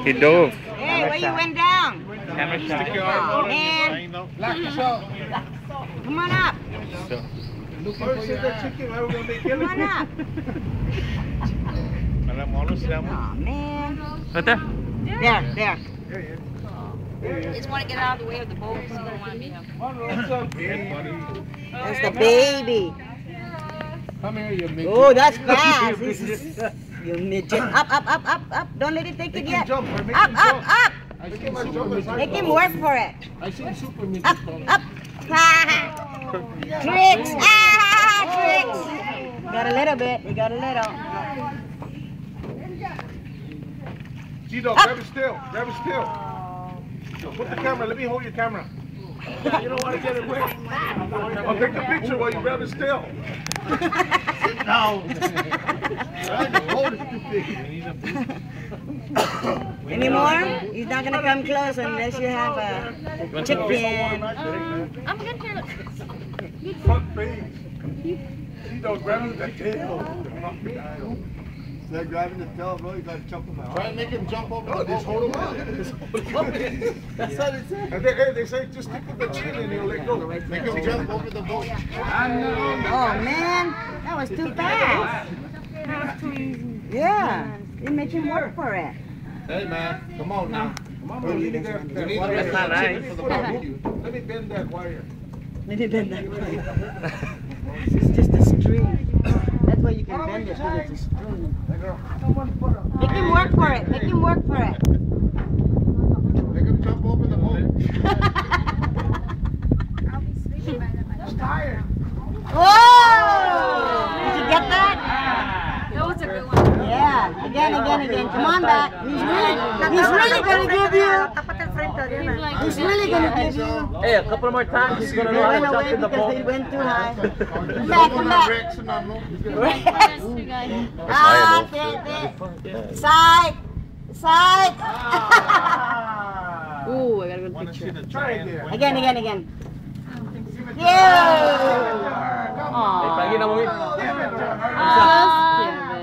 He dove. Hey, where you went down? Camera shot. Oh, man. Come on up. Come on up. Oh, man. Right there. There. You just want to get out of the way of the boat because you don't want to be him. That's the baby. Come here, you midget. Oh, that's fast. You midget. Up. Don't let it take it yet. Up. Make him work for it. I see super midget. Up. Tricks. Tricks. Got a little bit. We got a little. G-Dog, grab it still. Put the camera. Let me hold your camera. You don't want to get it wet. I'll take the picture while you grab it still. No. Any more? He's not gonna come close unless you have a chicken. I'm good here. Front page. G-Dog, grab it the tail. They're grabbing the tail, bro. You gotta jump him out. Try and make him jump over. No, just hold him out. That's what it said. And they say just stick with the chin and he'll let go. Make him jump over the boat. Oh man, that was too fast. Yeah, you make him work for it. Hey man, come on now. Come on, bro. You need that. That's not right. Let me bend that wire. Let me bend that wire. It's just a string. That's why you can bend it because it's a string. Make him work for it. Make him work for it. Make him jump over the boat. He's tired. Whoa! Did you get that? That was a good one. Yeah. Again. Come on back. He's really gonna give you. He's really gonna give you. Hey, a couple more times. He's gonna They know how went to jump away in the because boat. they went too high. Come back. Side. Ooh, I got a good picture. Try again. Again. Yeah.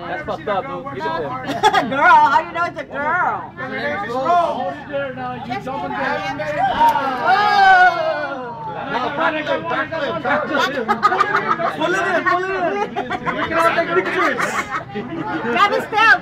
That's fucked up, dude. Give it to him. Girl, how you know it's a girl? Pull it in. We can all take pictures. Grab his tail.